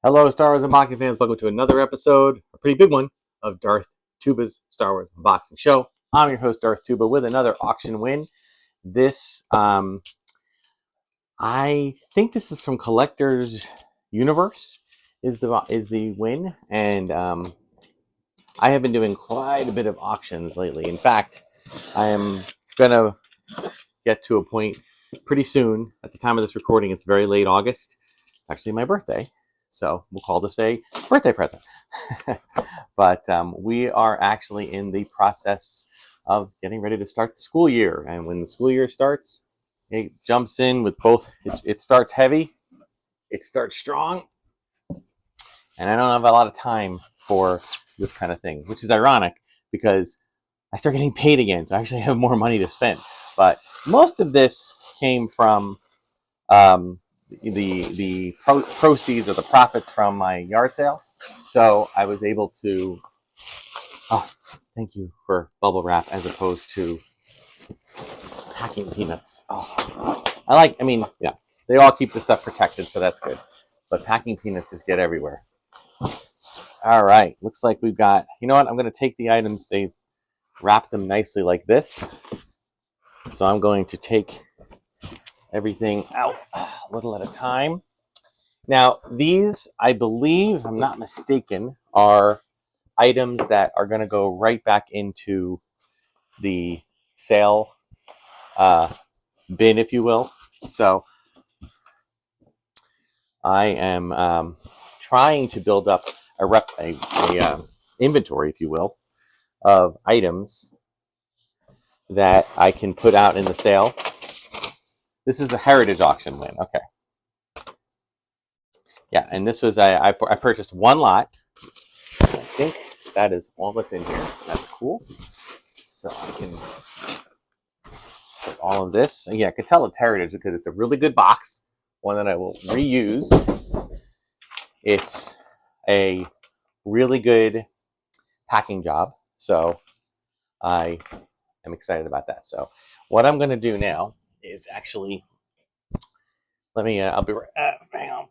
Hello, Star Wars unboxing fans. Welcome to another episode, a pretty big one, of Darth Tuba's Star Wars unboxing show. I'm your host, Darth Tuba, with another auction win. This, I think this is from Collector's Universe, is the win, and I have been doing quite a bit of auctions lately. In fact, I am gonna get to a point pretty soon. At the time of this recording, it's very late August. It's actually my birthday. So we'll call this a birthday present. But we are actually in the process of getting ready to start the school year. And when the school year starts, it jumps in with both. It starts heavy, it starts strong, and I don't have a lot of time for this kind of thing, which is ironic because I start getting paid again. So I actually have more money to spend. But most of this came from the proceeds or the profits from my yard sale. So I was able to, thank you for bubble wrap as opposed to packing peanuts. Yeah, they all keep the stuff protected, so that's good. But packing peanuts just get everywhere. All right, looks like we've got, you know what? I'm going to take the items, they wrap them nicely like this. So I'm going to take everything out a little at a time. Now, these, I believe, if I'm not mistaken, are items that are going to go right back into the sale bin, if you will. So I am trying to build up a inventory, if you will, of items that I can put out in the sale. This is a heritage auction win. Okay. Yeah, and this was, I purchased one lot. I think that is all that's in here. That's cool. So I can put all of this. And yeah, I can tell it's heritage because it's a really good box. One that I will reuse. It's a really good packing job. So I am excited about that. So what I'm going to do now is actually, I'll be right, hang on.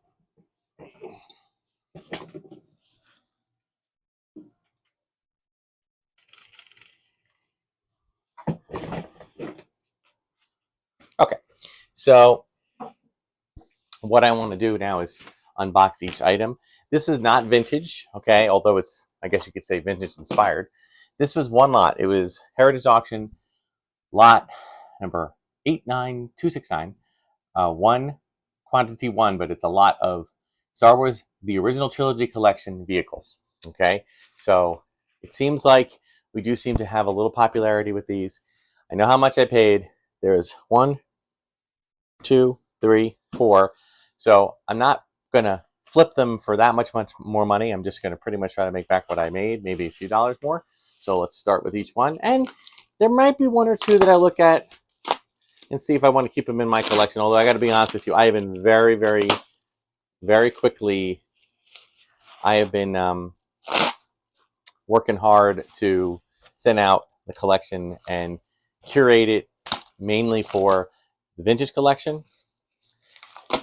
Okay, so what I want to do now is unbox each item. This is not vintage, okay, although it's, I guess you could say, vintage inspired. This was one lot. It was Heritage Auction lot number 89269, one quantity one, but it's a lot of Star Wars the original trilogy collection vehicles. Okay, so it seems like we do seem to have a little popularity with these. I know how much I paid. There's 1, 2, 3, 4. So I'm not gonna flip them for that much more money. I'm just gonna pretty much try to make back what I made, maybe a few dollars more. So let's start with each one. And there might be one or two that I look at and see if I want to keep them in my collection. Although I got to be honest with you, I have been very, very, very quickly, I have been working hard to thin out the collection and curate it mainly for the vintage collection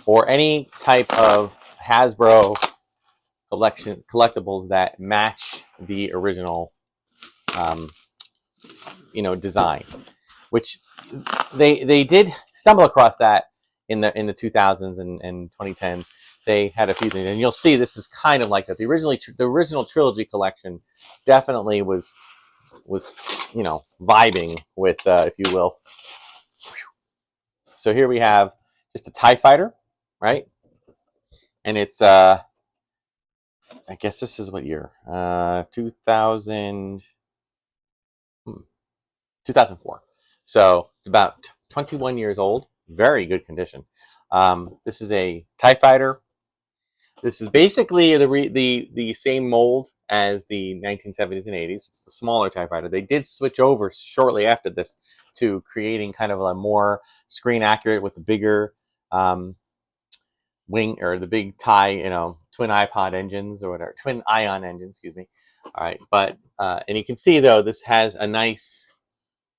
or any type of Hasbro collectibles that match the original design, which they did stumble across that in the 2000s and 2010s. They had a few things, and you'll see this is kind of like that. The original trilogy collection definitely was vibing with, if you will. So here we have just a TIE fighter, right? And it's I guess this is what year? 2004. So it's about 21 years old. Very good condition. This is a TIE fighter. This is basically the same mold as the 1970s and 80s. It's the smaller TIE fighter. They did switch over shortly after this to creating kind of a more screen accurate with the bigger wing, or the big TIE, twin iPod engines or whatever, twin ion engines, excuse me. All right, but and you can see though this has a nice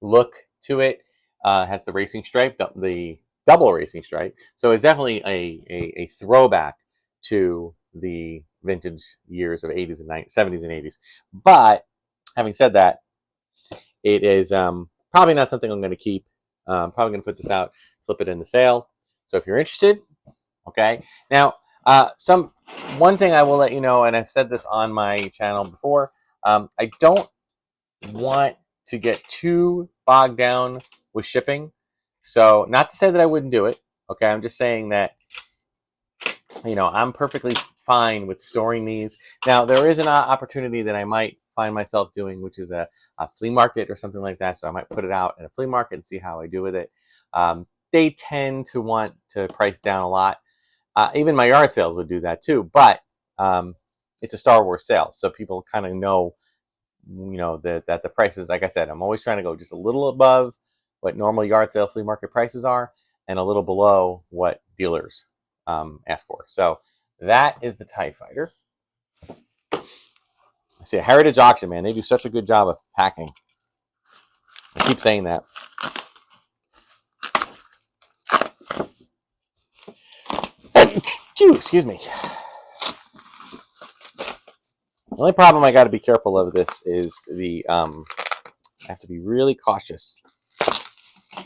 look to it. Has the racing stripe, the double racing stripe. So it's definitely a throwback to the vintage years of 80s and 90s, 70s and 80s. But having said that, it is probably not something I'm going to keep. Probably going to put this out, flip it in the sale. So if you're interested, okay. Now, one thing I will let you know, and I've said this on my channel before, I don't want to get too bogged down with shipping. So not to say that I wouldn't do it. Okay, I'm just saying that, I'm perfectly fine with storing these. Now, there is an opportunity that I might find myself doing, which is a flea market or something like that. So I might put it out in a flea market and see how I do with it. They tend to want to price down a lot. Even my yard sales would do that too. But it's a Star Wars sale, so people kind of know, that the prices, like I said, I'm always trying to go just a little above what normal yard sale flea market prices are and a little below what dealers ask for. So that is the TIE Fighter. I see a Heritage Auction, man. They do such a good job of packing. I keep saying that. Excuse me. The only problem I got to be careful of this is I have to be really cautious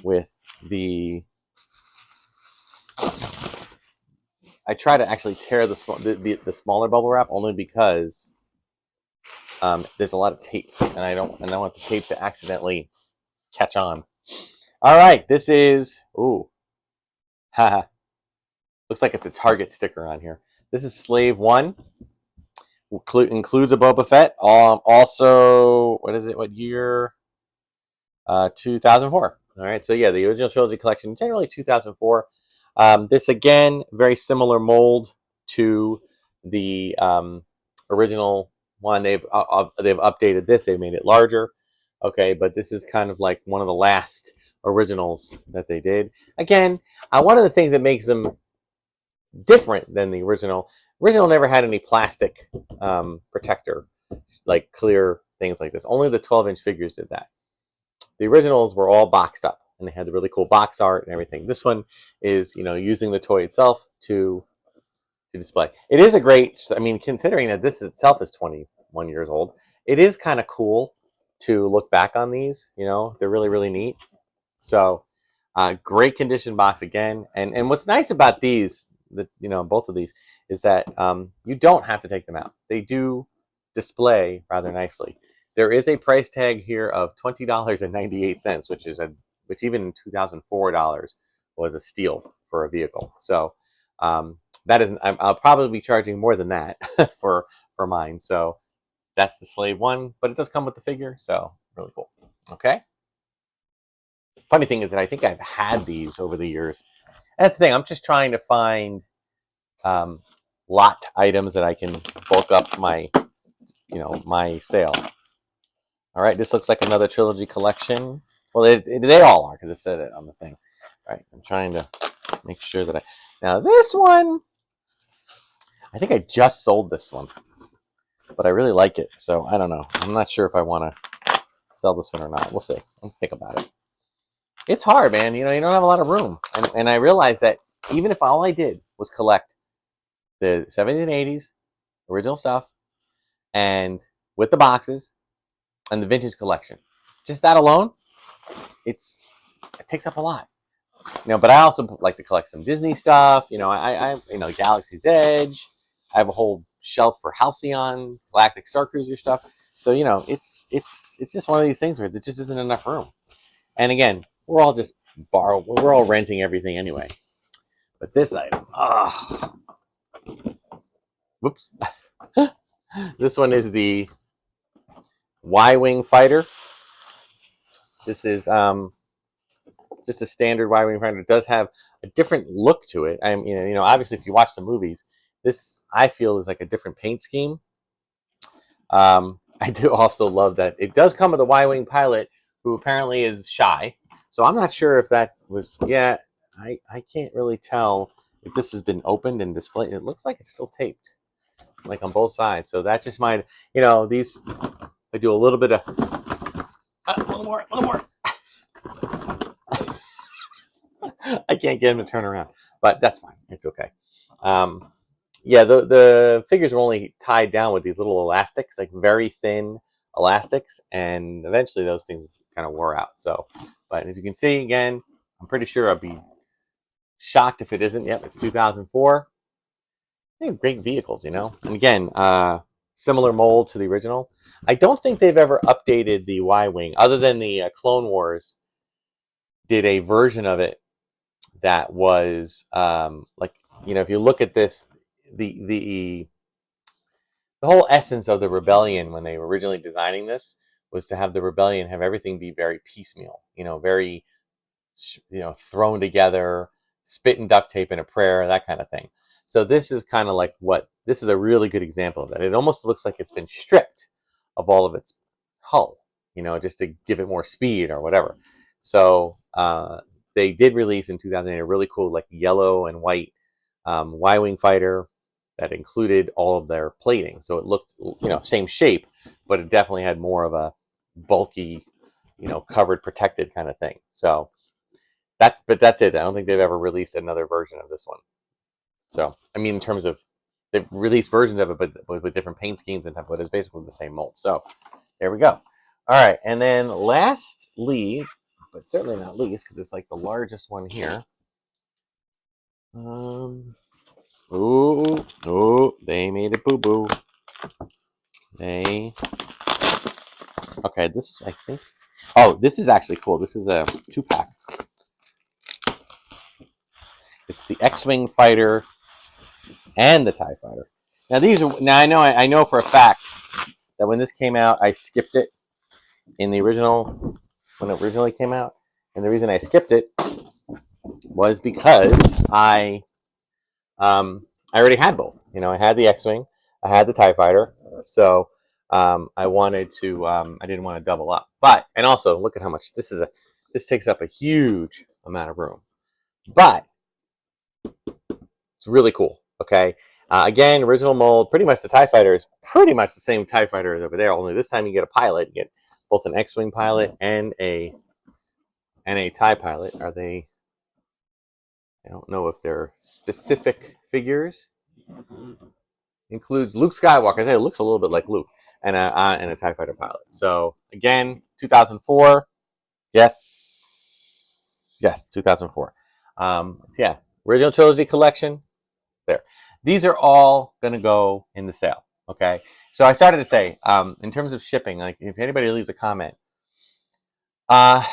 with I try to actually tear the smaller bubble wrap only because there's a lot of tape, and I don't want the tape to accidentally catch on. All right, this is haha. Looks like it's a Target sticker on here. This is Slave 1. Includes a Boba Fett. Also, what is it? What year? 2004. All right, so yeah, the original trilogy collection, generally 2004. This again, very similar mold to the original one. They've updated this. They made it larger. Okay, but this is kind of like one of the last originals that they did. Again, one of the things that makes them different than the original never had any plastic protector, like clear things like this. Only the 12-inch figures did that. The originals were all boxed up, and they had the really cool box art and everything. This one is, using the toy itself to display. It is a great, considering that this itself is 21 years old, it is kind of cool to look back on these. They're really, really neat. So, great condition box again. And what's nice about these, both of these, is that you don't have to take them out. They do display rather nicely. There is a price tag here of $20.98, which even in 2004 dollars was a steal for a vehicle. So that is, I'll probably be charging more than that for mine. So that's the Slave 1, but it does come with the figure, so really cool. Okay. Funny thing is that I think I've had these over the years. That's the thing. I'm just trying to find lot items that I can bulk up my sale. All right, this looks like another trilogy collection. Well, they all are, because it said it on the thing. All right, I'm trying to make sure that now this one, I think I just sold this one, but I really like it, so I don't know. I'm not sure if I want to sell this one or not. We'll see. I'll think about it. It's hard, man. You don't have a lot of room, and I realized that even if all I did was collect the 70s and 80s original stuff, and with the boxes and the vintage collection, just that alone, it takes up a lot. But I also like to collect some Disney stuff. I Galaxy's Edge. I have a whole shelf for Halcyon, Galactic Star Cruiser stuff. So it's just one of these things where there just isn't enough room. And again, we're all renting everything anyway. But this item, whoops. This one is the Y-Wing fighter. This is just a standard Y-Wing fighter. It does have a different look to it. Obviously, if you watch the movies, this, I feel, is like a different paint scheme. I do also love that it does come with a Y-Wing pilot who apparently is shy. So I'm not sure if that was, I can't really tell if this has been opened and displayed. It looks like it's still taped, like on both sides. So that just might, these, I do a little bit of, a little more. I can't get him to turn around, but that's fine. It's okay. yeah, the figures were only tied down with these little elastics, like very thin elastics, and eventually those things kind of wore out. So, but as you can see, again, I'm pretty sure I'd be shocked if it isn't. Yep, it's 2004. They have great vehicles, you know. And again, similar mold to the original. I don't think they've ever updated the Y-wing, other than the Clone Wars did a version of it that was like, you know, if you look at this, the whole essence of the rebellion when they were originally designing this was to have the rebellion have everything be very piecemeal, you know, very, you know, thrown together, spit and duct tape in a prayer, that kind of thing. So this is kind of like what, this is a really good example of that. It almost looks like it's been stripped of all of its hull, you know, just to give it more speed or whatever. So they did release in 2008 a really cool, like, yellow and white Y-wing fighter that included all of their plating. So it looked, you know, same shape, but it definitely had more of a bulky, you know, covered, protected kind of thing. So that's it. I don't think they've ever released another version of this one. So, I mean, in terms of, they've released versions of it, but with different paint schemes and stuff, but it's basically the same mold. So there we go. All right, and then lastly, but certainly not least, because it's like the largest one here. Oh, they made it boo-boo. Okay, this, I think, oh, this is actually cool. This is a 2-pack. It's the X-Wing fighter and the TIE fighter. Now these are, now I know for a fact that when this came out, I skipped it in the original, when it originally came out. And the reason I skipped it was because I already had both. You know, I had the X-Wing, I had the TIE fighter, so I wanted to, I didn't want to double up. But, and also, look at how much, this takes up a huge amount of room. But, it's really cool, okay? Again, original mold, pretty much the TIE fighter is pretty much the same TIE fighter as over there, only this time you get a pilot. You get both an X-Wing pilot and a TIE pilot. Are they, I don't know if they're specific figures. Includes Luke Skywalker. I say it looks a little bit like Luke, and a TIE fighter pilot. So again, 2004. Yes, 2004. Yeah, original trilogy collection. There. These are all going to go in the sale. Okay. So I started to say, in terms of shipping, like if anybody leaves a comment, I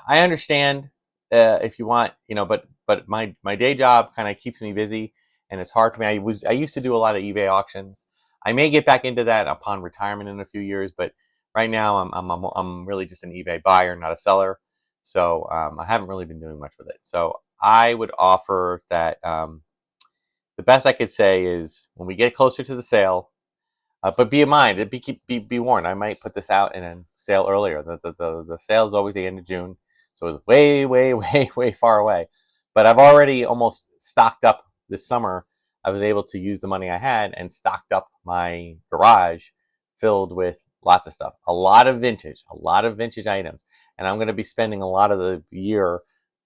understand if you want, you know, but my day job kind of keeps me busy, and it's hard for me. I used to do a lot of eBay auctions. I may get back into that upon retirement in a few years, but right now I'm really just an eBay buyer, not a seller. So I haven't really been doing much with it. So I would offer that the best I could say is when we get closer to the sale. But be in mind, be warned. I might put this out in a sale earlier. The sale is always the end of June, so it's way far away. But I've already almost stocked up this summer. I was able to use the money I had and stocked up my garage filled with lots of stuff. A lot of vintage items, and I'm going to be spending a lot of the year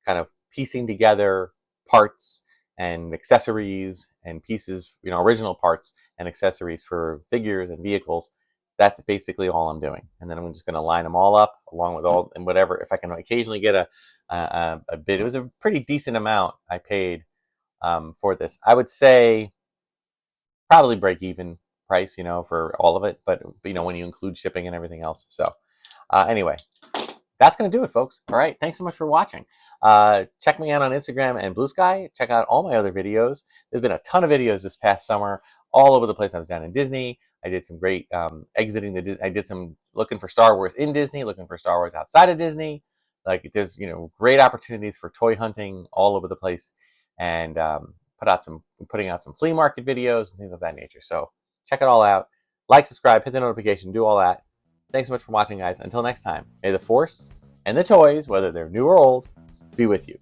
kind of piecing together parts and accessories and pieces, you know, original parts and accessories for figures and vehicles. That's basically all I'm doing. And then I'm just going to line them all up along with all, and whatever, if I can occasionally get a bid. It was a pretty decent amount I paid for this. I would say probably break even price, you know, for all of it. But, you know, when you include shipping and everything else. So anyway, that's going to do it, folks. All right. Thanks so much for watching. Check me out on Instagram and Bluesky. Check out all my other videos. There's been a ton of videos this past summer all over the place. I was down in Disney. I did some great exiting the Disney. I did some looking for Star Wars in Disney, looking for Star Wars outside of Disney. Like, there's, you know, great opportunities for toy hunting all over the place, and putting out some flea market videos and things of that nature. So check it all out. Like, subscribe, hit the notification, do all that. Thanks so much for watching, guys. Until next time, may the Force and the toys, whether they're new or old, be with you.